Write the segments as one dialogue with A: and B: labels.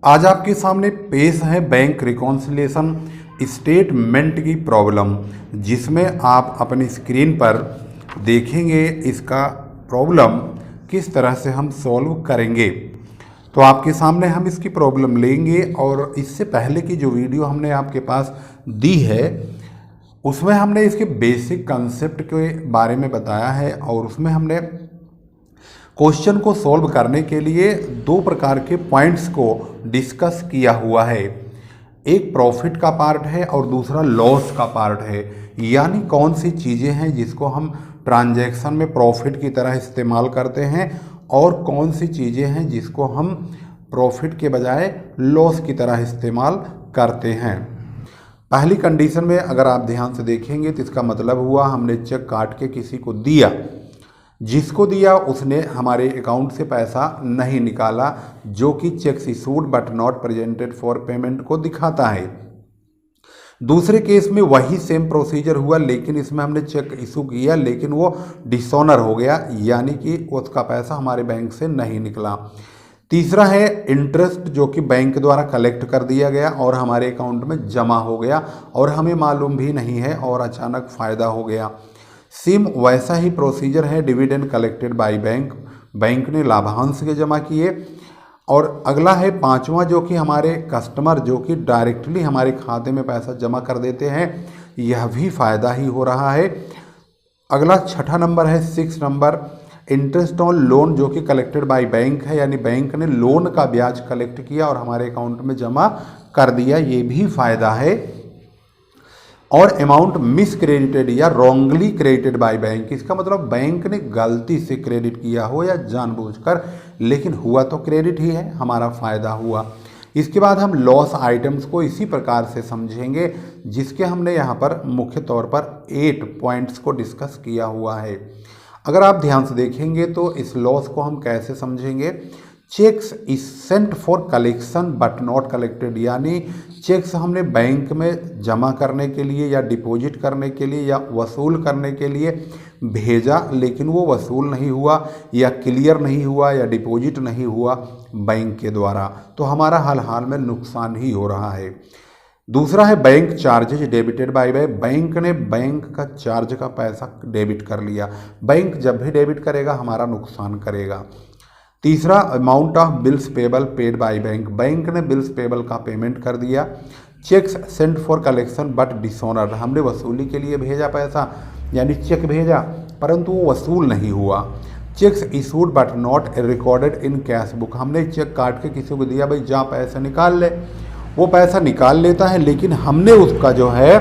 A: आज आपके सामने पेश है बैंक रिकॉन्सिलिएशन स्टेटमेंट की प्रॉब्लम, जिसमें आप अपनी स्क्रीन पर देखेंगे इसका प्रॉब्लम किस तरह से हम सॉल्व करेंगे। तो आपके सामने हम इसकी प्रॉब्लम लेंगे और इससे पहले की जो वीडियो हमने आपके पास दी है उसमें हमने इसके बेसिक कंसेप्ट के बारे में बताया है और उसमें हमने क्वेश्चन को सॉल्व करने के लिए दो प्रकार के पॉइंट्स को डिस्कस किया हुआ है। एक प्रॉफिट का पार्ट है और दूसरा लॉस का पार्ट है, यानी कौन सी चीज़ें हैं जिसको हम ट्रांजैक्शन में प्रॉफिट की तरह इस्तेमाल करते हैं और कौन सी चीज़ें हैं जिसको हम प्रॉफिट के बजाय लॉस की तरह इस्तेमाल करते हैं। पहली कंडीशन में अगर आप ध्यान से देखेंगे तो इसका मतलब हुआ हमने चेक काट के किसी को दिया, जिसको दिया उसने हमारे अकाउंट से पैसा नहीं निकाला, जो कि cheques issued but not presented for payment को दिखाता है। दूसरे केस में वही सेम प्रोसीजर हुआ, लेकिन इसमें हमने चेक इशू किया लेकिन वो डिसऑनर हो गया, यानी कि उसका पैसा हमारे बैंक से नहीं निकला। तीसरा है इंटरेस्ट, जो कि बैंक द्वारा कलेक्ट कर दिया गया और हमारे अकाउंट में जमा हो गया और हमें मालूम भी नहीं है और अचानक फ़ायदा हो गया। सेम वैसा ही प्रोसीजर है dividend collected by bank, bank ने लाभांश के जमा किए। और अगला है पांचवा, जो कि हमारे कस्टमर जो कि डायरेक्टली हमारे खाते में पैसा जमा कर देते हैं, यह भी फ़ायदा ही हो रहा है। अगला छठा नंबर है 6 नंबर, इंटरेस्ट ऑन लोन, जो कि कलेक्टेड बाय बैंक है, यानी बैंक ने लोन का ब्याज कलेक्ट किया और हमारे अकाउंट में जमा कर दिया, ये भी फ़ायदा है। और अमाउंट मिस क्रेडिटेड या रॉन्गली क्रेडिटेड बाय बैंक, इसका मतलब बैंक ने गलती से क्रेडिट किया हो या जानबूझकर, लेकिन हुआ तो क्रेडिट ही है, हमारा फ़ायदा हुआ। इसके बाद हम लॉस आइटम्स को इसी प्रकार से समझेंगे, जिसके हमने यहाँ पर मुख्य तौर पर 8 पॉइंट्स को डिस्कस किया हुआ है। अगर आप ध्यान से देखेंगे तो इस लॉस को हम कैसे समझेंगे। Cheques is sent for collection but not collected, यानी चेक्स हमने बैंक में जमा करने के लिए या डिपॉजिट करने के लिए या वसूल करने के लिए भेजा, लेकिन वो वसूल नहीं हुआ या क्लियर नहीं हुआ या डिपॉजिट नहीं हुआ बैंक के द्वारा, तो हमारा हाल हाल में नुकसान ही हो रहा है। दूसरा है bank charges debited by bank ने बैंक का चार्ज का पैसा डेबिट कर लिया, बैंक जब भी डेबिट करेगा हमारा नुकसान करेगा। तीसरा amount of bills payable paid by bank, bank ने बिल्स पेबल का पेमेंट कर दिया। Cheques sent for collection but dishonour, हमने वसूली के लिए भेजा पैसा, यानी चेक भेजा परंतु वो वसूल नहीं हुआ। Cheques issued but not recorded in cash book, हमने चेक काट के किसी को दिया, भाई जा पैसा निकाल ले, वो पैसा निकाल लेता है लेकिन हमने उसका जो है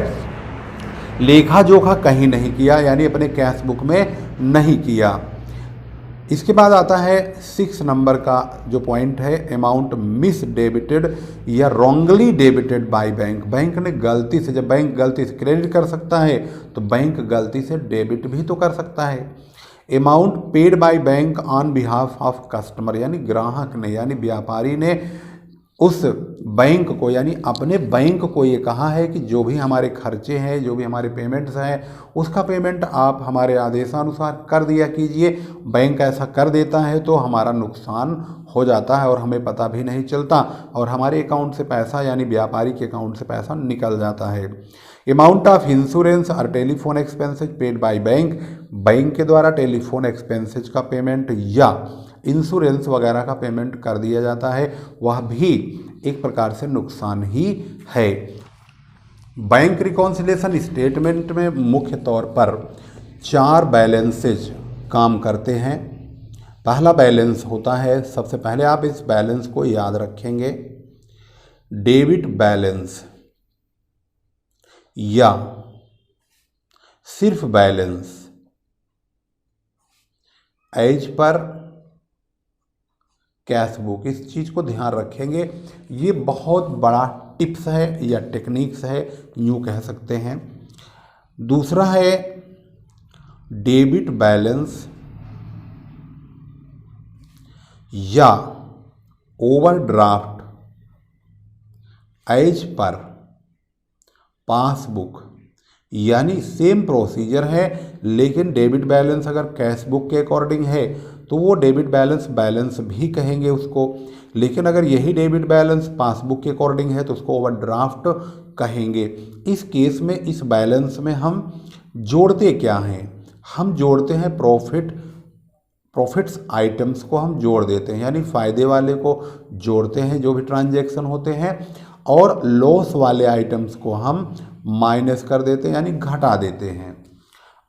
A: लेखा जोखा कहीं नहीं किया, यानी अपने कैश बुक में नहीं किया। इसके बाद आता है 6 नंबर का जो पॉइंट है, अमाउंट मिस डेबिटेड या wrongly debited bye bank, bank ने गलती से, जब बैंक गलती से क्रेडिट कर सकता है तो बैंक गलती से डेबिट भी तो कर सकता है। Amount paid by bank on behalf of customer, यानी ग्राहक ने यानी व्यापारी ने उस बैंक को यानी अपने बैंक को ये कहा है कि जो भी हमारे खर्चे हैं, जो भी हमारे पेमेंट्स हैं, उसका पेमेंट आप हमारे आदेशानुसार कर दिया कीजिए। बैंक ऐसा कर देता है तो हमारा नुकसान हो जाता है और हमें पता भी नहीं चलता और हमारे अकाउंट से पैसा यानी व्यापारी के अकाउंट से पैसा निकल जाता है। अमाउंट ऑफ इंश्योरेंस और telephone expenses paid by bank, bank के द्वारा टेलीफोन एक्सपेंसेज का पेमेंट या इंश्योरेंस वगैरह का पेमेंट कर दिया जाता है, वह भी एक प्रकार से नुकसान ही है। बैंक रिकॉन्सिलिएशन स्टेटमेंट में मुख्य तौर पर 4 बैलेंसेज काम करते हैं। पहला बैलेंस होता है, सबसे पहले आप इस बैलेंस को याद रखेंगे, डेबिट बैलेंस या सिर्फ balance as per cash book, इस चीज़ को ध्यान रखेंगे। ये बहुत बड़ा टिप्स है या टेक्निक्स है, यूँ कह सकते हैं। दूसरा है डेबिट बैलेंस या ओवरड्राफ्ट एज पर पासबुक, यानी सेम प्रोसीजर है, लेकिन डेबिट बैलेंस अगर कैश बुक के अकॉर्डिंग है तो वो डेबिट बैलेंस बैलेंस भी कहेंगे उसको। लेकिन अगर यही डेबिट बैलेंस पासबुक के अकॉर्डिंग है तो उसको ओवरड्राफ्ट कहेंगे। इस केस में इस बैलेंस में हम जोड़ते क्या हैं, हम जोड़ते हैं प्रॉफिट्स आइटम्स को हम जोड़ देते हैं, यानी फ़ायदे वाले को जोड़ते हैं जो भी ट्रांजैक्शन होते हैं, और लॉस वाले आइटम्स को हम माइनस कर देते हैं यानी घटा देते हैं।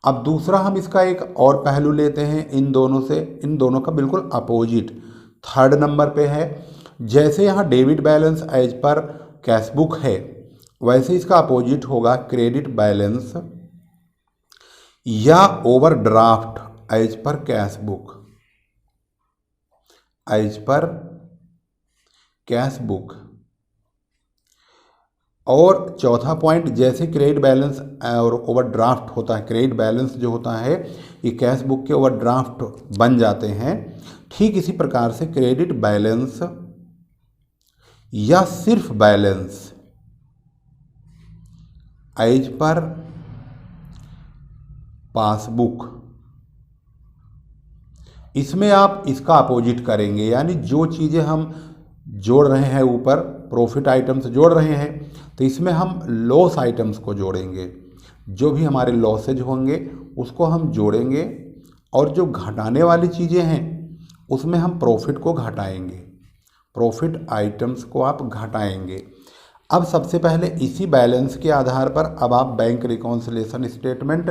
A: अब दूसरा हम इसका एक और पहलू लेते हैं इन दोनों का बिल्कुल अपोजिट, थर्ड नंबर पे है। जैसे यहाँ debit balance as per cashbook है, वैसे इसका अपोजिट होगा क्रेडिट बैलेंस या overdraft as per cashbook, as per cashbook. और चौथा पॉइंट, जैसे क्रेडिट बैलेंस और ओवरड्राफ्ट होता है, क्रेडिट बैलेंस जो होता है ये कैश बुक के ओवरड्राफ्ट बन जाते हैं, ठीक इसी प्रकार से क्रेडिट बैलेंस या सिर्फ बैलेंस एज पर पासबुक, इसमें आप इसका अपोजिट करेंगे, यानी जो चीज़ें हम जोड़ रहे हैं ऊपर प्रॉफिट आइटम्स जोड़ रहे हैं तो इसमें हम लॉस आइटम्स को जोड़ेंगे, जो भी हमारे लॉसेज होंगे उसको हम जोड़ेंगे, और जो घटाने वाली चीज़ें हैं उसमें हम प्रॉफिट को घटाएंगे, प्रॉफिट आइटम्स को आप घटाएंगे। अब सबसे पहले इसी बैलेंस के आधार पर अब आप बैंक रिकॉन्सिलिएशन स्टेटमेंट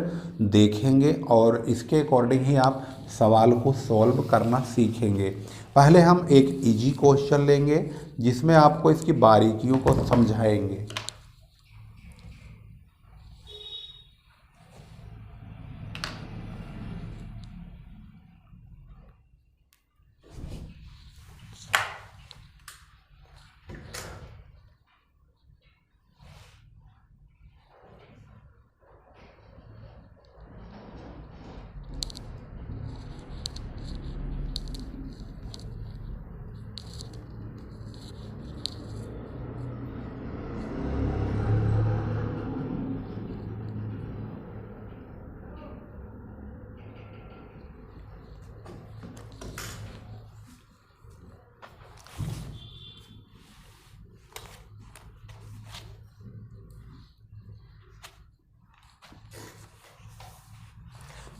A: देखेंगे और इसके अकॉर्डिंग ही आप सवाल को सॉल्व करना सीखेंगे। पहले हम एक इजी क्वेश्चन लेंगे जिसमें आपको इसकी बारीकियों को समझाएंगे।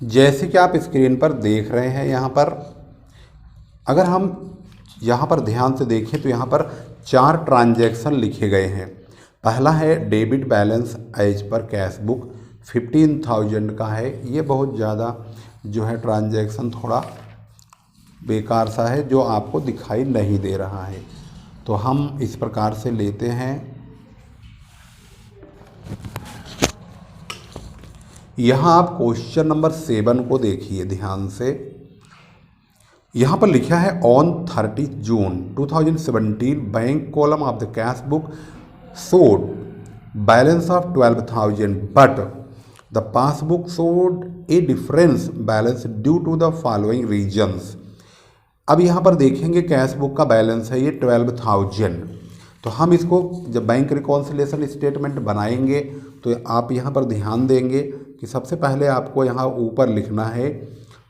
A: जैसे कि आप स्क्रीन पर देख रहे हैं, यहाँ पर अगर हम यहाँ पर ध्यान से देखें तो यहाँ पर 4 ट्रांजैक्शन लिखे गए हैं। पहला है debit balance as per cash book 15,000 का है। ये बहुत ज़्यादा जो है ट्रांजैक्शन थोड़ा बेकार सा है जो आपको दिखाई नहीं दे रहा है, तो हम इस प्रकार से लेते हैं। यहाँ आप क्वेश्चन नंबर 7 को देखिए ध्यान से। यहाँ पर लिखा है on 30 June 2017 bank column of the cash book showed balance of 12,000 but the passbook showed a difference balance due to the following reasons. अब यहाँ पर देखेंगे कैश बुक का बैलेंस है ये 12,000, तो हम इसको जब बैंक रिकॉन्सिलिएशन स्टेटमेंट बनाएंगे तो आप यहाँ पर ध्यान देंगे कि सबसे पहले आपको यहाँ ऊपर लिखना है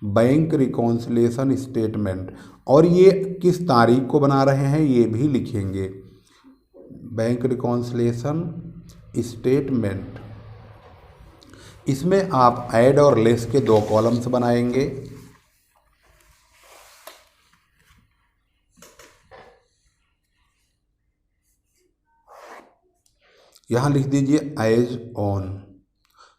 A: बैंक रिकॉन्सिलिएशन स्टेटमेंट, और ये किस तारीख को बना रहे हैं ये भी लिखेंगे। बैंक रिकॉन्सिलिएशन स्टेटमेंट, इसमें आप ऐड और लेस के 2 कॉलम्स बनाएंगे। यहाँ लिख दीजिए एज ऑन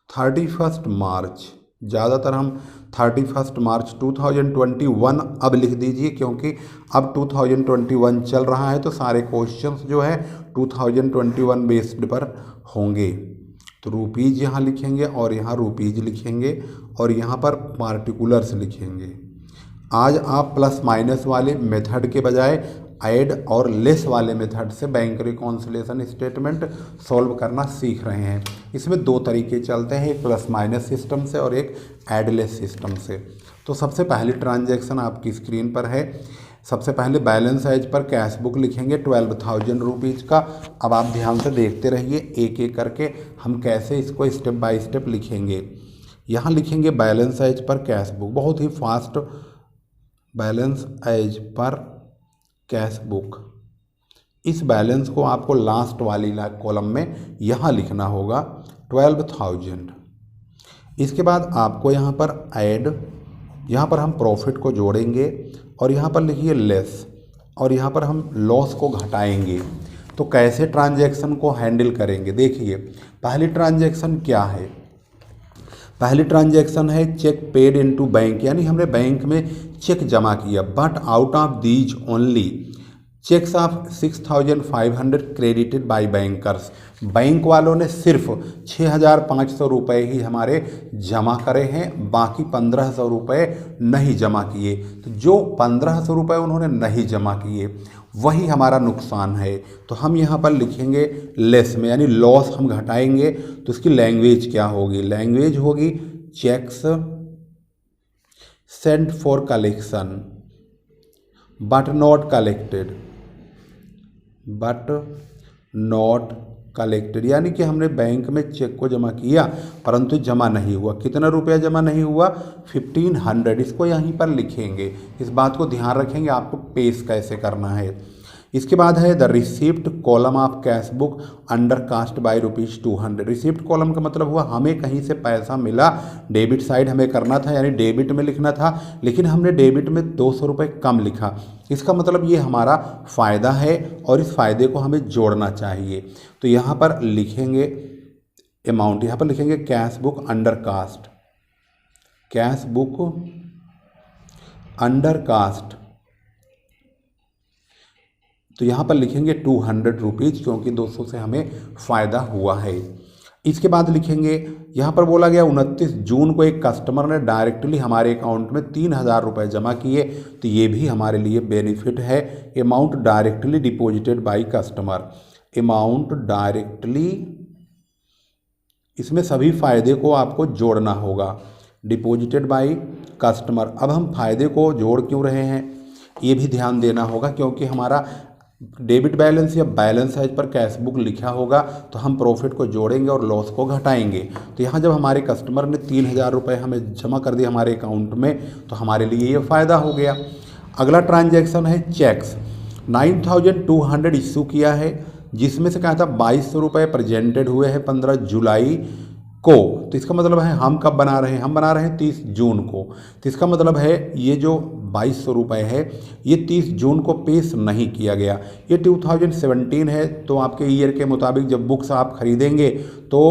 A: 31 मार्च, ज़्यादातर हम 31 मार्च 2021 अब लिख दीजिए क्योंकि अब 2021 चल रहा है तो सारे क्वेश्चंस जो है 2021 बेस्ड पर होंगे। तो रुपीज़ यहाँ लिखेंगे और यहाँ रुपीज़ लिखेंगे और यहाँ पर पार्टिकुलर्स लिखेंगे। आज आप प्लस माइनस वाले मेथड के बजाय ऐड और लेस वाले मेथड से बैंक रिकॉन्सिलिएशन स्टेटमेंट सॉल्व करना सीख रहे हैं। इसमें 2 तरीके चलते हैं, एक प्लस माइनस सिस्टम से और एक ऐड लेस सिस्टम से। तो सबसे पहली ट्रांजैक्शन आपकी स्क्रीन पर है। सबसे पहले balance as per cash book लिखेंगे 12,000 रुपीज़ का। अब आप ध्यान से देखते रहिए एक एक करके हम कैसे इसको स्टेप बाय स्टेप लिखेंगे। यहाँ लिखेंगे balance as per cash book, बहुत ही fast balance as per cash book, इस बैलेंस को आपको लास्ट वाली कॉलम में यहाँ लिखना होगा 12,000। इसके बाद आपको यहाँ पर ऐड, यहाँ पर हम प्रॉफिट को जोड़ेंगे और यहाँ पर लिखिए लेस और यहाँ पर हम लॉस को घटाएंगे। तो कैसे ट्रांजैक्शन को हैंडल करेंगे, देखिए पहली ट्रांजैक्शन क्या है, पहली ट्रांजैक्शन है चेक पेड इनटू बैंक, यानी हमने बैंक में चेक जमा किया, but out of these only cheques of 6,500 credited by bankers, bank वालों ने सिर्फ 6,500 रुपये ही हमारे जमा करे हैं, बाकी 1,500 रुपये नहीं जमा किए। तो जो 1,500 रुपये उन्होंने नहीं जमा किए वही हमारा नुकसान है। तो हम यहाँ पर लिखेंगे लेस में, यानी लॉस हम घटाएंगे। तो इसकी लैंग्वेज क्या होगी, लैंग्वेज होगी cheques sent for collection but not collected, but not collected, यानी कि हमने बैंक में चेक को जमा किया परंतु जमा नहीं हुआ। कितना रुपया जमा नहीं हुआ, 1,500। इसको यहीं पर लिखेंगे, इस बात को ध्यान रखेंगे आपको पेश कैसे करना है। इसके बाद है the receipt column of cash book undercast by ₹200। Receipt column का मतलब हुआ हमें कहीं से पैसा मिला, डेबिट साइड हमें करना था यानी डेबिट में लिखना था, लेकिन हमने डेबिट में 200 रुपये कम लिखा। इसका मतलब ये हमारा फ़ायदा है और इस फ़ायदे को हमें जोड़ना चाहिए। तो यहाँ पर लिखेंगे अमाउंट, यहाँ पर लिखेंगे cash book undercast, cash book undercast, तो यहाँ पर लिखेंगे 200 रुपीज़ क्योंकि 200 से हमें फ़ायदा हुआ है। इसके बाद लिखेंगे, यहाँ पर बोला गया 29 जून को एक कस्टमर ने डायरेक्टली हमारे अकाउंट में 3,000 रुपये जमा किए, तो ये भी हमारे लिए बेनिफिट है। Amount directly deposited by customer, amount directly, इसमें सभी फ़ायदे को आपको जोड़ना होगा, डिपॉजिटेड बाय कस्टमर। अब हम फ़ायदे को जोड़ क्यों रहे हैं ये भी ध्यान देना होगा, क्योंकि हमारा डेबिट बैलेंस या balance as per cash book लिखा होगा तो हम प्रॉफिट को जोड़ेंगे और लॉस को घटाएंगे। तो यहाँ जब हमारे कस्टमर ने 3,000 रुपये हमें जमा कर दिए हमारे अकाउंट में तो हमारे लिए ये फ़ायदा हो गया। अगला ट्रांजैक्शन है चेक्स, 9,200 इशू किया है, जिसमें से कहा था 2,200 रुपये प्रेजेंटेड हुए हैं 15 जुलाई को। तो इसका मतलब है हम कब बना रहे हैं, हम बना रहे हैं 30 जून को। तो इसका मतलब है ये जो 2,200 रुपये है ये 30 जून को पेश नहीं किया गया। ये 2017 है, तो आपके ईयर के मुताबिक जब बुक्स आप खरीदेंगे तो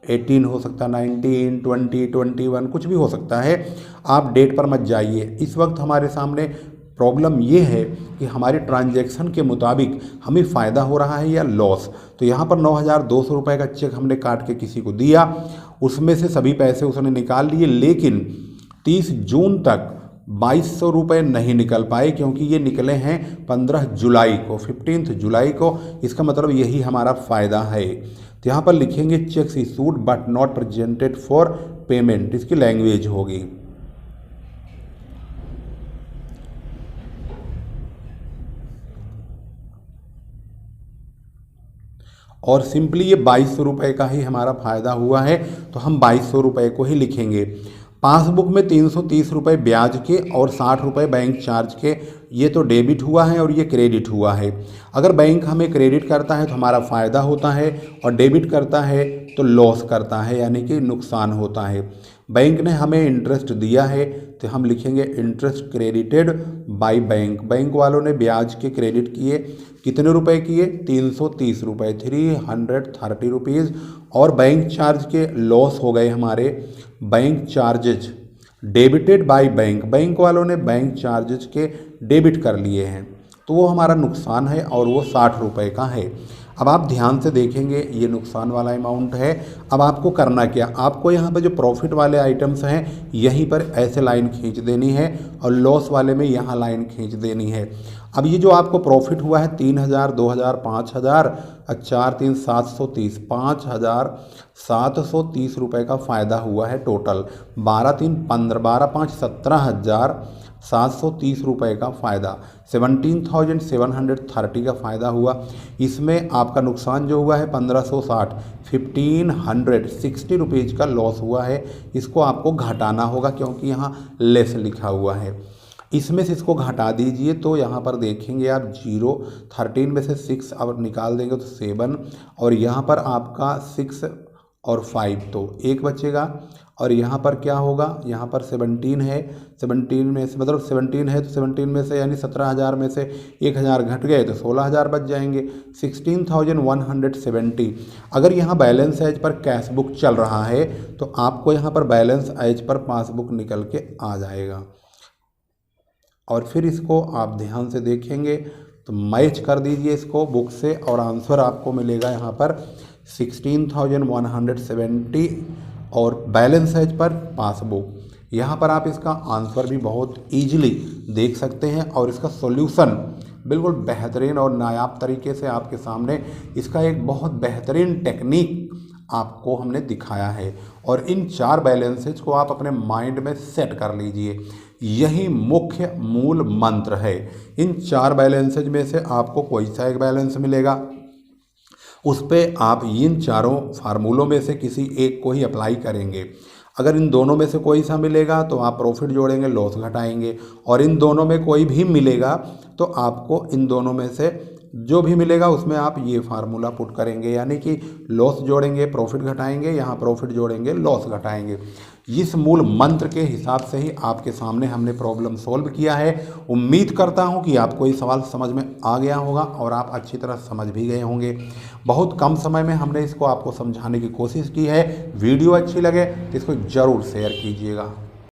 A: 18 हो सकता है, 19, 20, 21 कुछ भी हो सकता है। आप डेट पर मत जाइए। इस वक्त हमारे सामने प्रॉब्लम ये है कि हमारी ट्रांजैक्शन के मुताबिक हमें फ़ायदा हो रहा है या लॉस। तो यहाँ पर 9,200 रुपये का चेक हमने काट के किसी को दिया, उसमें से सभी पैसे उसने निकाल लिए, लेकिन 30 जून तक 2,200 रुपये नहीं निकल पाए क्योंकि ये निकले हैं 15 जुलाई को, 15 जुलाई को। इसका मतलब यही हमारा फ़ायदा है। तो यहाँ पर लिखेंगे cheques issued but not presented for payment, इसकी लैंग्वेज होगी और सिंपली ये 2,200 रुपये का ही हमारा फ़ायदा हुआ है तो हम 2,200 रुपये को ही लिखेंगे। पासबुक में 330 रुपये ब्याज के और 60 रुपये बैंक चार्ज के, ये तो डेबिट हुआ है और ये क्रेडिट हुआ है। अगर बैंक हमें क्रेडिट करता है तो हमारा फ़ायदा होता है और डेबिट करता है तो लॉस करता है, यानी कि नुकसान होता है। बैंक ने हमें इंटरेस्ट दिया है तो हम लिखेंगे interest credited bye bank, bank वालों ने ब्याज के क्रेडिट किए, कितने रुपए किए, 330 रुपये, 330 रुपीज़। और बैंक चार्ज के लॉस हो गए हमारे, bank charges debited bye bank, bank वालों ने बैंक चार्जेज के डेबिट कर लिए हैं तो वो हमारा नुकसान है और वो 60 रुपये का है। अब आप ध्यान से देखेंगे ये नुकसान वाला अमाउंट है। अब आपको करना क्या, आपको यहाँ पर जो प्रॉफिट वाले आइटम्स हैं यहीं पर ऐसे लाइन खींच देनी है और लॉस वाले में यहाँ लाइन खींच देनी है। अब ये जो आपको प्रॉफिट हुआ है 3,000, 2,000, 5,000, 4, 3, 730, 5,730 रुपये का फ़ायदा हुआ है टोटल। 12, 3, 15, 12, 5, 17,730 रुपये का फ़ायदा, 17,730 का फ़ायदा हुआ। इसमें आपका नुकसान जो हुआ है 1,560, 1,560 रुपीज़ का लॉस हुआ है। इसको आपको घटाना होगा क्योंकि यहाँ लेस लिखा हुआ है। इसमें से इसको घटा दीजिए तो यहाँ पर देखेंगे आप 0, 13 में से 6 अब निकाल देंगे तो 7, और यहाँ पर आपका 6 और 5 तो 1 बचेगा, और यहाँ पर क्या होगा, यहाँ पर 17 है, 17 में से मतलब 17 है तो 17 में से यानी 17,000 में से 1,000 घट गए तो 16,000 बच जाएंगे, 16,170। अगर यहाँ balance as per cash book चल रहा है तो आपको यहाँ पर बैलेंस एज पर पासबुक निकल के आ जाएगा, और फिर इसको आप ध्यान से देखेंगे तो मैच कर दीजिए इसको बुक से, और आंसर आपको मिलेगा यहाँ पर 16,170 और बैलेंस एज पर पासबुक। यहाँ पर आप इसका आंसर भी बहुत ईजिली देख सकते हैं, और इसका सॉल्यूशन बिल्कुल बेहतरीन और नायाब तरीके से आपके सामने इसका एक बहुत बेहतरीन टेक्निक आपको हमने दिखाया है। और इन 4 बैलेंसेज को आप अपने माइंड में सेट कर लीजिए, यही मुख्य मूल मंत्र है। इन 4 बैलेंसेज में से आपको कोई सा एक बैलेंस मिलेगा, उस पर आप इन चारों फार्मूलों में से किसी एक को ही अप्लाई करेंगे। अगर इन दोनों में से कोई सा मिलेगा तो आप प्रॉफिट जोड़ेंगे, लॉस घटाएंगे, और इन दोनों में कोई भी मिलेगा तो आपको इन दोनों में से जो भी मिलेगा उसमें आप ये फार्मूला पुट करेंगे, यानी कि लॉस जोड़ेंगे प्रॉफिट घटाएंगे, यहाँ प्रॉफिट जोड़ेंगे लॉस घटाएंगे। इस मूल मंत्र के हिसाब से ही आपके सामने हमने प्रॉब्लम सॉल्व किया है। उम्मीद करता हूँ कि आपको ये सवाल समझ में आ गया होगा और आप अच्छी तरह समझ भी गए होंगे। बहुत कम समय में हमने इसको आपको समझाने की कोशिश की है। वीडियो अच्छी लगे तो इसको ज़रूर शेयर कीजिएगा।